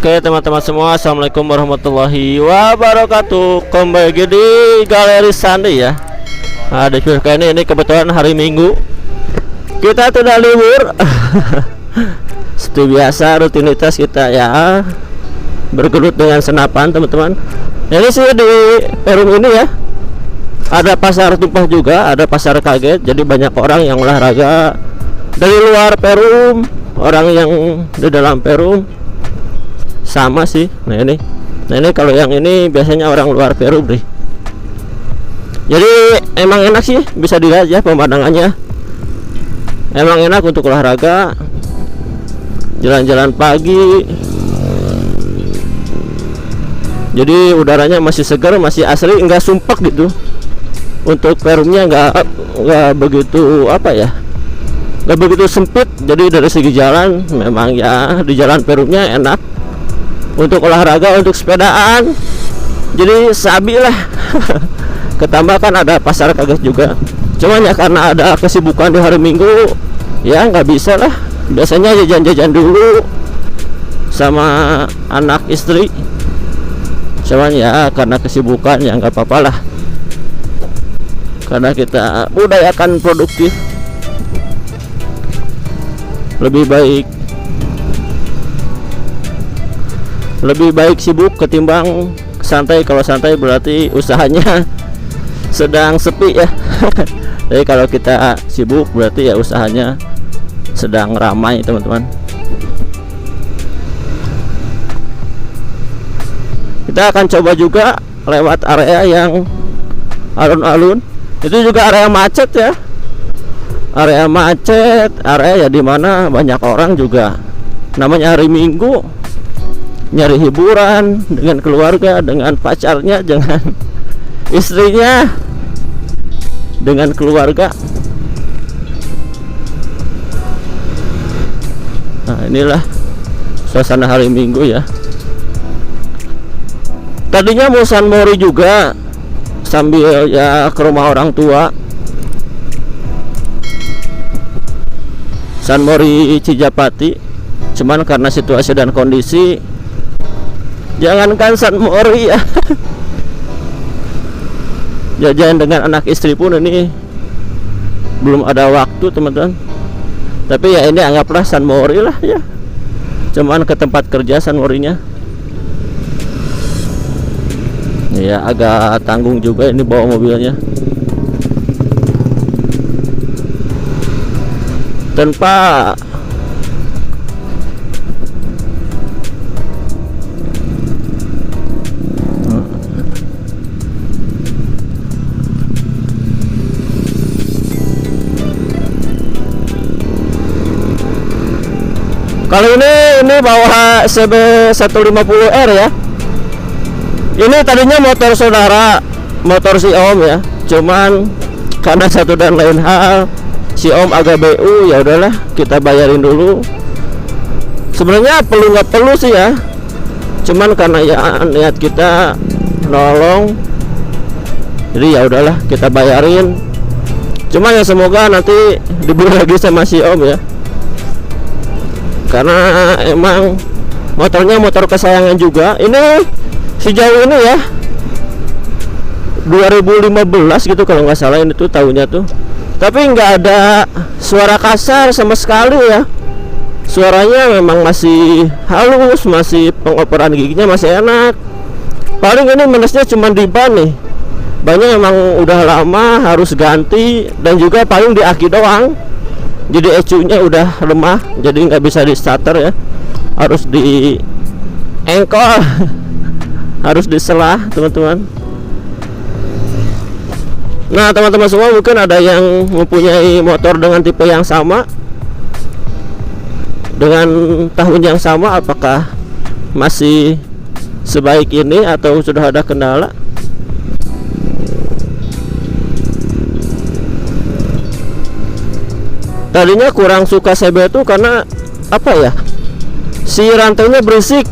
Oke teman-teman semua, assalamualaikum warahmatullahi wabarakatuh. Kembali lagi di Galeri Sandi ya. Nah, di video kali ini kebetulan hari Minggu, kita tidak libur. Seperti biasa rutinitas kita ya, bergelut dengan senapan teman-teman. Ini sih di Perum ini ya, ada pasar tumpah juga, ada pasar kaget. Jadi banyak orang yang olahraga dari luar Perum, orang yang di dalam Perum sama sih. Nah ini kalau yang ini biasanya orang luar Perum nih. Jadi emang enak sih, bisa dilihat ya pemandangannya. Emang enak untuk olahraga, jalan-jalan pagi. Jadi udaranya masih segar, masih asli, nggak sumpek gitu. Untuk Perumnya nggak begitu apa ya, nggak begitu sempit. Jadi dari segi jalan memang ya di jalan Perumnya enak untuk olahraga, untuk sepedaan. Jadi sabi lah. Ketambah kan ada pasar kaget juga. Cuman ya karena ada kesibukan di hari Minggu, ya nggak bisa lah. Biasanya jajan-jajan dulu sama anak istri. Cuman ya karena kesibukan ya nggak apa-apa lah. Karena kita udayakan produktif, lebih baik sibuk ketimbang santai. Kalau santai berarti usahanya sedang sepi ya. Jadi kalau kita sibuk berarti ya usahanya sedang ramai teman-teman. Kita akan coba juga lewat area yang alun-alun. Itu juga area macet ya, area macet, area ya dimana banyak orang juga. Namanya hari Minggu, nyari hiburan dengan keluarga, dengan pacarnya, dengan istrinya, dengan keluarga. Nah inilah suasana hari Minggu ya. Tadinya mau San Mori juga sambil ya ke rumah orang tua, San Mori Cijapati. Cuman karena situasi dan kondisi, jangankan San Mori ya, jajan dengan anak istri pun ini belum ada waktu teman-teman. Tapi ya ini anggaplah San Mori lah ya, cuman ke tempat kerja San Morinya. Ya agak tanggung juga ini bawa mobilnya tanpa kali ini bawa CB 150R ya. Ini tadinya motor saudara, motor si Om ya. Cuman karena satu dan lain hal si Om agak BU, ya udahlah kita bayarin dulu. Sebenarnya perlu nggak perlu sih ya. Cuman karena ya niat kita nolong, jadi ya udahlah kita bayarin. Cuman ya semoga nanti dibeli lagi sama si Om ya. Karena emang motornya motor kesayangan juga. Ini sejauh ini ya 2015 gitu kalau nggak salah ini tuh tahunnya tuh. Tapi nggak ada suara kasar sama sekali ya. Suaranya memang masih halus, masih pengoperan giginya masih enak. Paling ini minusnya cuma di ban nih. Banyak memang udah lama harus ganti, dan juga paling di aki doang. Jadi ECU-nya udah lemah, jadi nggak bisa di starter ya. Harus di engkol. Harus diselah teman-teman. Nah teman-teman semua, mungkin ada yang mempunyai motor dengan tipe yang sama. dengan tahun yang sama apakah masih sebaik ini atau sudah ada kendala? Tadinya kurang suka CB itu karena apa ya, si rantainya berisik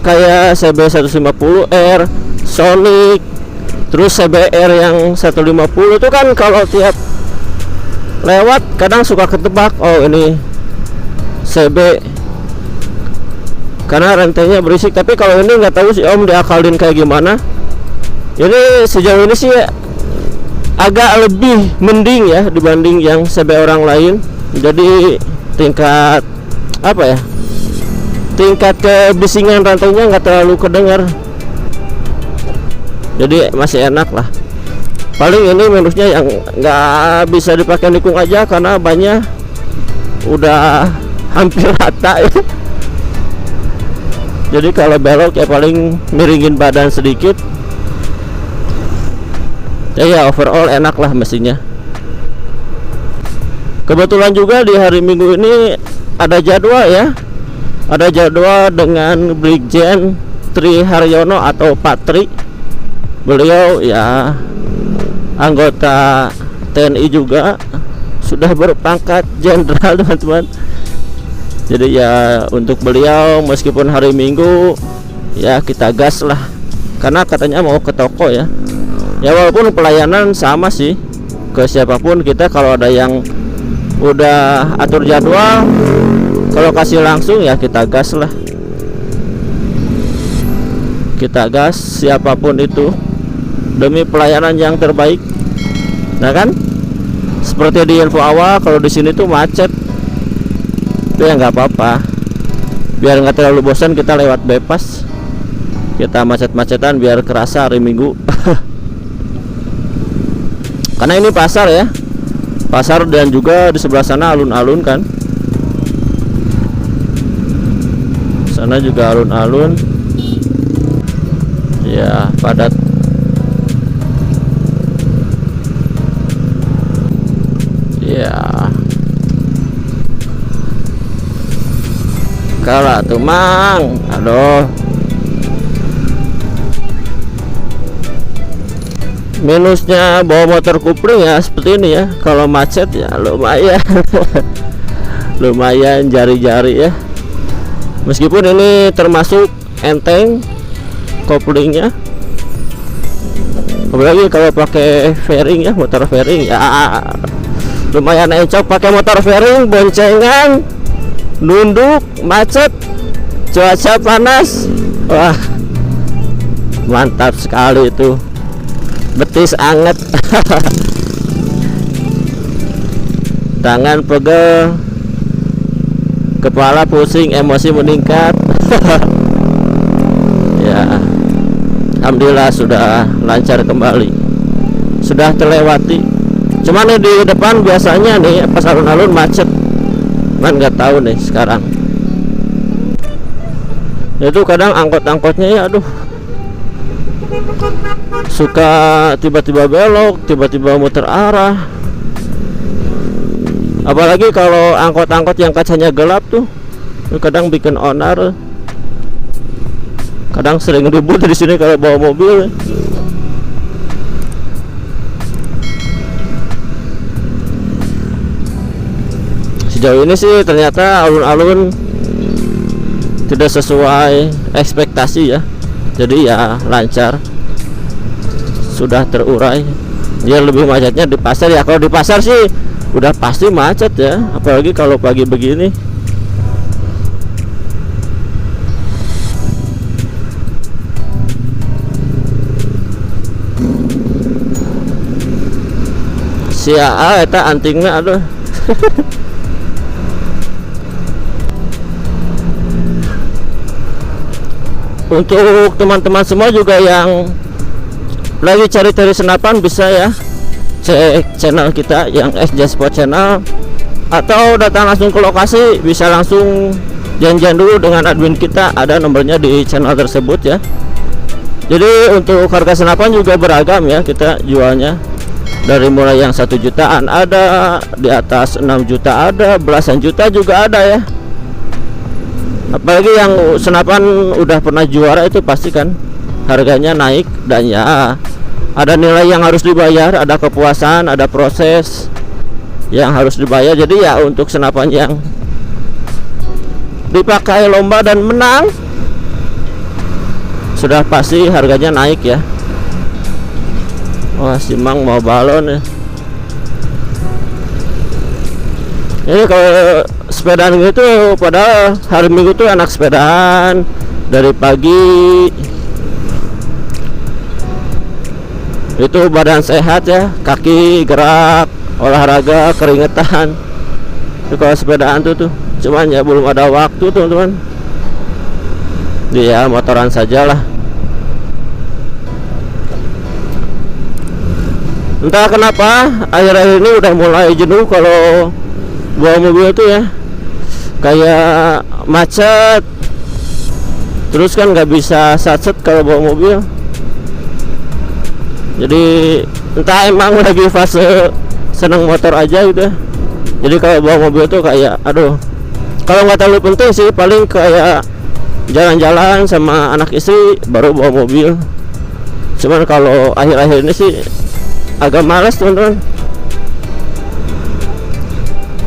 kayak CB 150R Sonic, terus CBR yang 150 itu kan kalau tiap lewat kadang suka ketebak, oh ini CB karena rantainya berisik. Tapi kalau ini nggak tahu sih Om diakalin kayak gimana. Ini sejauh ini sih agak lebih mending ya dibanding yang CB orang lain. Jadi tingkat apa ya, tingkat kebisingan rantainya nggak terlalu kedengar, jadi masih enak lah. Paling ini minusnya yang nggak bisa dipakai nikung aja karena bannya udah hampir rata ya. Jadi kalau belok ya paling miringin badan sedikit. Ya overall enak lah mesinnya. Kebetulan juga di hari Minggu ini ada jadwal ya, ada jadwal dengan Brigjen Tri Haryono atau Patri. Beliau ya anggota TNI juga, sudah berpangkat jenderal teman-teman. Jadi ya untuk beliau meskipun hari Minggu ya kita gas lah, karena katanya mau ke toko ya. Ya walaupun pelayanan sama sih ke siapapun, kita kalau ada yang udah atur jadwal, kalau kasih langsung ya kita gas lah, kita gas siapapun itu demi pelayanan yang terbaik. Nah kan seperti di info awal, kalau di sini tuh macet itu ya nggak apa-apa, biar nggak terlalu bosan kita lewat bypass, kita macet-macetan biar kerasa hari Minggu. Karena ini pasar ya, pasar dan juga di sebelah sana alun-alun kan, sana juga alun-alun ya, padat. Ya kalah tuh mang, aduh. Minusnya bawa motor kupling ya seperti ini ya, kalau macet ya lumayan lumayan jari-jari ya. Meskipun ini termasuk enteng koplingnya, apalagi kalau pakai fairing ya, motor fairing ya lumayan encok. Pakai motor fairing boncengan, nunduk, macet, cuaca panas, wah mantap sekali itu, betis anget. Tangan pegel, kepala pusing, emosi meningkat. Ya alhamdulillah sudah lancar kembali, sudah terlewati. Cuman nih di depan biasanya nih pas alun-alun macet, man nggak tahu nih sekarang. Itu kadang angkot-angkotnya ya aduh, suka tiba-tiba belok, tiba-tiba muter arah. Apalagi kalau angkot-angkot yang kacanya gelap tuh, kadang bikin onar. Kadang sering ribut di sini kalau bawa mobil. Sejauh ini sih ternyata alun-alun tidak sesuai ekspektasi ya. Jadi ya lancar, sudah terurai. Ya lebih macetnya di pasar ya. Kalau di pasar sih udah pasti macet ya, apalagi kalau pagi begini. Si AA eta antingna aduh. Untuk teman-teman semua juga yang lagi cari-cari senapan bisa ya cek channel kita yang SJ Sport Channel, atau datang langsung ke lokasi, bisa langsung janjian dulu dengan admin kita, ada nomornya di channel tersebut ya. Jadi untuk harga senapan juga beragam ya kita jualnya, Dari mulai yang 1 jutaan ada, di atas 6 juta ada, belasan juta juga ada ya. Apalagi yang senapan udah pernah juara itu pasti kan harganya naik. Dan ya ada nilai yang harus dibayar, ada kepuasan, ada proses yang harus dibayar. Jadi ya untuk senapan yang dipakai lomba dan menang sudah pasti harganya naik ya. Wah, si Mang mau balon ya. Ini kalau sepedaan gitu, padahal hari Minggu tuh enak sepedaan dari pagi. Itu badan sehat ya, kaki gerak, olahraga, keringetan. Itu kalau sepedaan tuh cuman ya belum ada waktu teman-teman. Dia motoran sajalah. Entah kenapa akhir-akhir ini udah mulai jenuh kalau bawa mobil tuh ya, kayak macet, terus kan nggak bisa satset kalau bawa mobil. Jadi entah emang lagi fase seneng motor aja gitu ya. Jadi kalau bawa mobil tuh kayak aduh, kalau nggak terlalu penting sih, paling kayak jalan-jalan sama anak istri baru bawa mobil. Cuman kalau akhir-akhir ini sih agak malas teman-teman.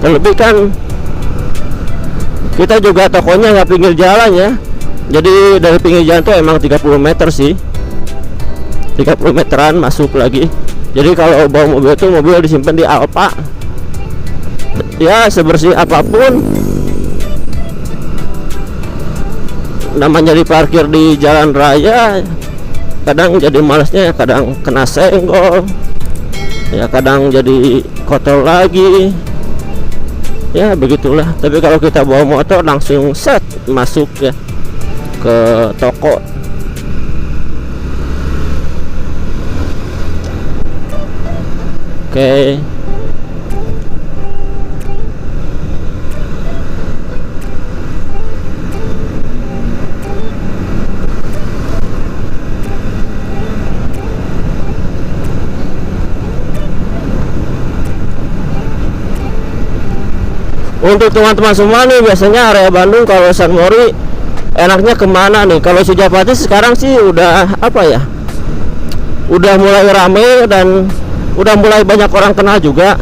Terlebih kan kita juga tokonya nggak pinggir jalan ya. Jadi dari pinggir jalan tuh emang 30 meter sih, 30 meteran masuk lagi. Jadi kalau bawa mobil tuh mobil disimpan di Alfa ya, sebersih apapun namanya diparkir di jalan raya, kadang jadi malasnya, kadang kena senggol ya, kadang jadi kotor lagi ya, begitulah. Tapi kalau kita bawa motor langsung set masuk ya ke toko. Oke. Untuk teman-teman semua nih, biasanya area Bandung kalau San Mori enaknya kemana nih? Kalau Sujapati sekarang sih udah apa ya, udah mulai rame dan udah mulai banyak orang kenal juga.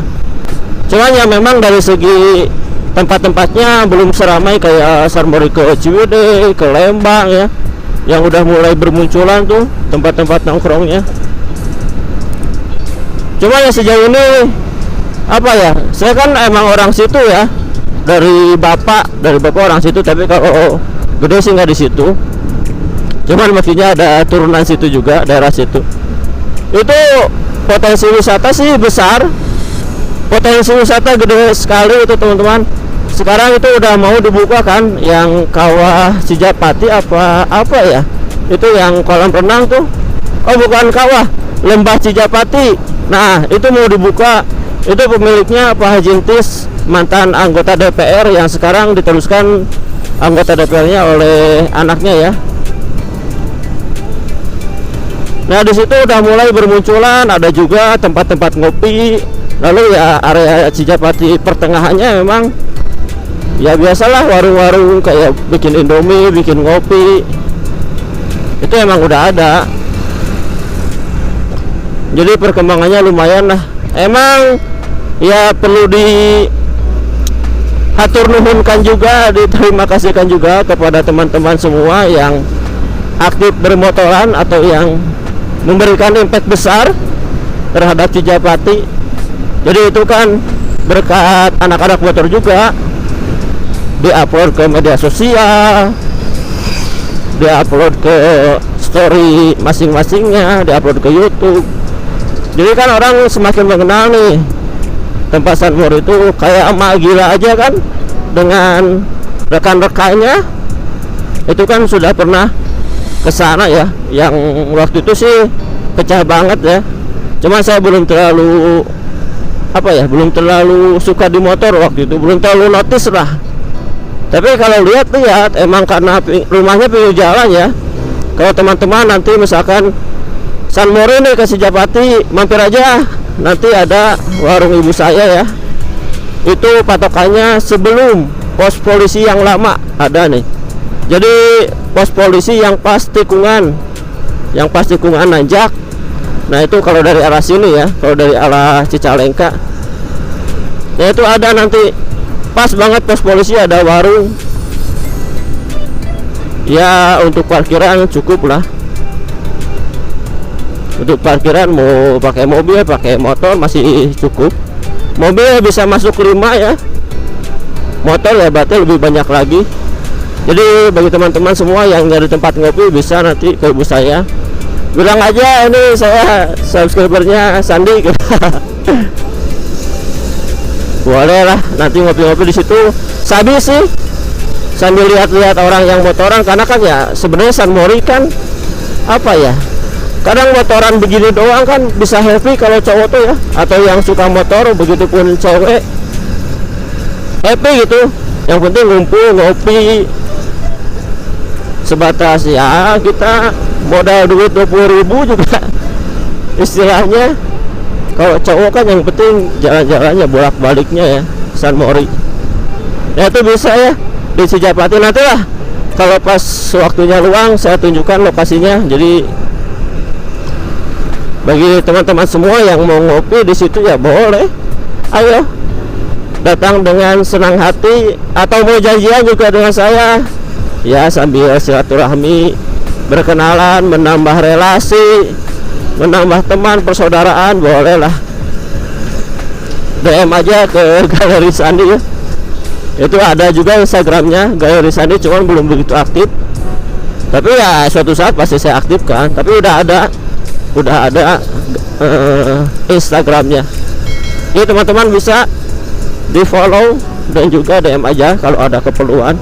Cuman ya memang dari segi tempat-tempatnya belum seramai kayak San Mori ke Ciwidey, ke Lembang ya, yang udah mulai bermunculan tuh tempat-tempat nongkrongnya. Cuma ya sejauh ini apa ya, saya kan emang orang situ ya, dari bapak orang situ, tapi kalau gede sih nggak di situ. Cuman maksudnya ada turunan situ juga, daerah situ. Itu potensi wisata sih besar, potensi wisata gede sekali itu teman-teman. Sekarang itu udah mau dibuka kan, yang kawah Sijapati apa ya, itu yang kolam renang tuh. Oh bukan kawah, lembah Sijapati. Nah itu mau dibuka. Itu pemiliknya Pak Haji Intis, mantan anggota DPR yang sekarang diteruskan anggota DPR-nya oleh anaknya ya. Nah di situ udah mulai bermunculan, ada juga tempat-tempat ngopi. Lalu ya area Sijapati pertengahannya memang ya biasalah warung-warung kayak bikin Indomie, bikin ngopi. Itu emang udah ada. Jadi perkembangannya lumayan lah. Emang ya perlu dihatur nuhunkan juga, diterima kasihkan juga kepada teman-teman semua yang aktif bermotoran atau yang memberikan impact besar terhadap Sijapati. Jadi itu kan berkat anak-anak motor juga, diupload ke media sosial, diupload ke story masing-masingnya, diupload ke YouTube. Jadi kan orang semakin mengenal nih tempat San Mori itu. Kayak emak gila aja kan, dengan rekan-rekannya itu kan sudah pernah ke sana ya. Yang waktu itu sih pecah banget ya. Cuma saya belum terlalu apa ya, belum terlalu suka di motor waktu itu, belum terlalu notice lah. Tapi kalau lihat emang karena rumahnya pinggir jalan ya. Kalau teman-teman nanti misalkan San Mori nih ke Sijapati, mampir aja nanti ada warung ibu saya ya. Itu patokannya sebelum pos polisi yang lama ada nih. Jadi pos polisi yang pas tikungan, nanjak. Nah itu kalau dari arah sini ya, kalau dari arah Cicalengka, nah itu ada nanti pas banget pos polisi, ada warung. Ya untuk parkiran cukup lah. Untuk parkiran mau pakai mobil, pakai motor masih cukup. Mobil bisa masuk 5 ya. Motor ya berarti lebih banyak lagi. Jadi bagi teman-teman semua yang nyari tempat ngopi bisa nanti ke ibu saya. Bilang aja ini saya subscribernya Sandi. Boleh lah nanti ngopi-ngopi di situ. Sabi sih sambil lihat-lihat orang yang motoran, karena kan ya sebenarnya San Mori kan apa ya, kadang motoran begini doang kan bisa happy kalau cowok tuh ya, atau yang suka motor, begitupun cewek happy gitu. Yang penting ngumpul ngopi sebatas ya, kita modal duit 20.000 juga istilahnya. Kalau cowok kan yang penting jalan-jalannya bolak-baliknya ya San Mori. Ya itu bisa ya di Sijapati, nanti lah kalau pas waktunya luang saya tunjukkan lokasinya. Jadi bagi teman-teman semua yang mau ngopi di situ ya boleh, ayo datang dengan senang hati, atau mau janjian juga dengan saya ya, sambil silaturahmi, berkenalan, menambah relasi, menambah teman persaudaraan, boleh lah. DM aja ke Galeri Sandi ya. Itu ada juga Instagramnya Galeri Sandi, cuman belum begitu aktif. Tapi ya suatu saat pasti saya aktifkan. Tapi udah ada Instagramnya. Jadi teman-teman bisa di follow dan juga DM aja kalau ada keperluan.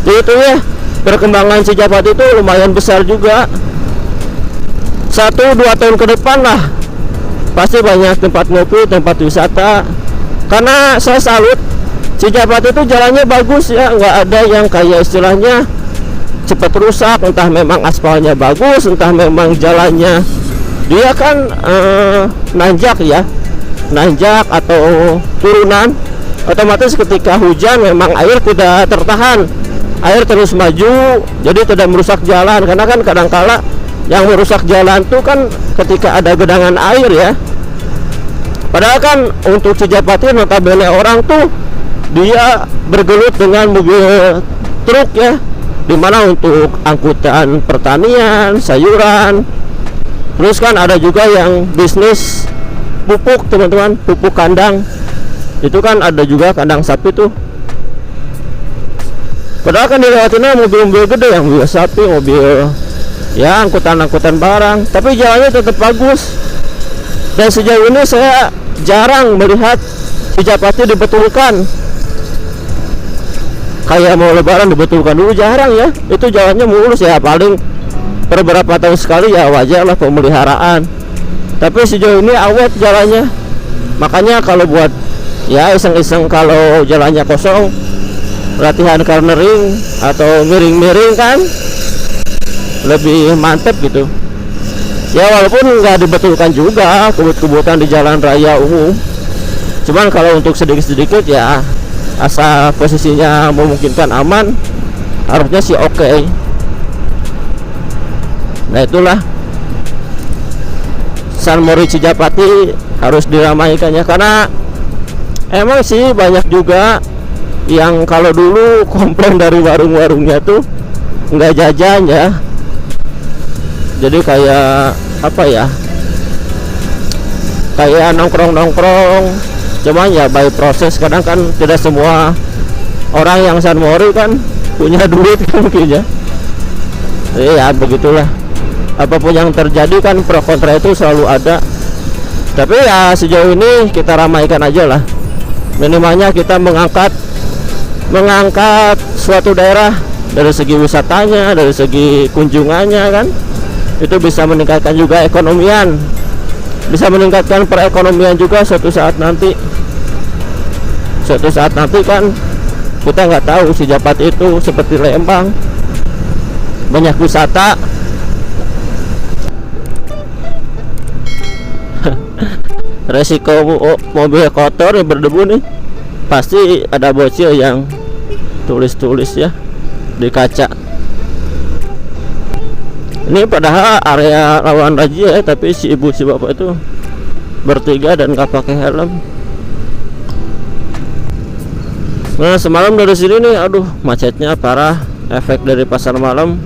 Jadi itu ya, perkembangan Sijapati itu lumayan besar juga. 1-2 tahun ke depan lah pasti banyak tempat ngopi, tempat wisata. Karena saya salut, Sijapati itu jalannya bagus ya, nggak ada yang kayak istilahnya cepat rusak. Entah memang aspalnya bagus, entah memang jalannya dia kan nanjak ya, nanjak atau turunan. Otomatis ketika hujan memang air tidak tertahan, air terus maju, jadi tidak merusak jalan. Karena kan kadangkala yang merusak jalan tuh kan ketika ada genangan air ya. Padahal kan untuk Sijapati notabene orang tuh dia bergelut dengan mobil truk ya, dimana untuk angkutan pertanian, sayuran. Terus kan ada juga yang bisnis pupuk teman-teman, pupuk kandang. Itu kan ada juga kandang sapi tuh. Padahal kan dilewatinnya mobil-mobil gede, yang mobil sapi, mobil ya angkutan-angkutan barang, tapi jalannya tetap bagus. Dan sejauh ini saya jarang melihat Sijapati dibetulkan. Kayak mau lebaran dibetulkan dulu, jarang ya. Itu jalannya mulus ya, paling per beberapa tahun sekali ya, wajar lah pemeliharaan. Tapi sejauh ini awet jalannya. Makanya kalau buat ya iseng-iseng kalau jalannya kosong, latihan cornering atau miring-miring kan lebih mantep gitu ya. Walaupun nggak dibetulkan juga kebut-kebutan di jalan raya umum, cuman kalau untuk sedikit-sedikit ya asal posisinya memungkinkan aman, harusnya sih oke. Nah itulah San Mori Sijapati harus diramaikan ya, karena emang sih banyak juga yang kalau dulu komplain dari warung-warungnya tuh nggak jajan ya. Jadi kayak apa ya, kayak nongkrong-nongkrong, cuman ya by proses. Kadang kan tidak semua orang yang San Mori kan punya duit kan mungkin ya. Ya begitulah, apapun yang terjadi kan pro kontra itu selalu ada. Tapi ya sejauh ini kita ramaikan aja lah. Minimalnya kita mengangkat suatu daerah dari segi wisatanya, dari segi kunjungannya kan. Itu bisa meningkatkan juga ekonomian, bisa meningkatkan perekonomian juga suatu saat nanti. Suatu saat nanti kan kita nggak tahu Sijapati itu seperti Lembang, banyak wisata. resiko mobil kotor yang berdebu nih, pasti ada bocil yang tulis-tulis ya di kaca. Ini padahal area rawan razia ya, tapi si ibu si bapak itu bertiga dan nggak pakai helm. Nah semalam dari sini nih, aduh macetnya parah, efek dari pasar malam.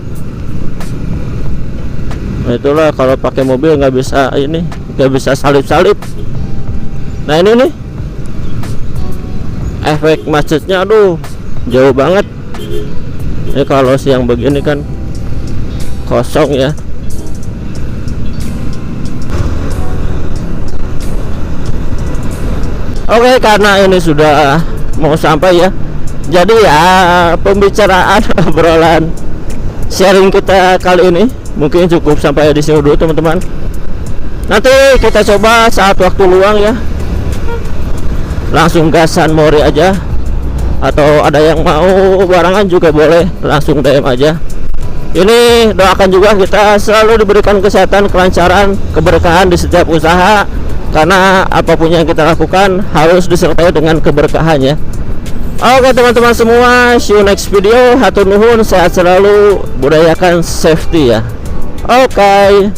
Nah, itulah kalau pakai mobil nggak bisa ini, nggak bisa salip-salip. Nah ini nih efek macetnya, aduh jauh banget. Ini kalau siang begini kan kosong ya. Oke, karena ini sudah mau sampai ya, jadi ya pembicaraan obrolan sharing kita kali ini mungkin cukup sampai di sini dulu teman-teman. Nanti kita coba saat waktu luang ya, langsung gasan mori aja, atau ada yang mau barangan juga boleh langsung DM aja. Ini doakan juga kita selalu diberikan kesehatan, kelancaran, keberkahan di setiap usaha, karena apapun yang kita lakukan harus disertai dengan keberkahannya. Oke teman-teman semua, see you next video. Hatur nuhun, sehat selalu, budayakan safety ya. Oke.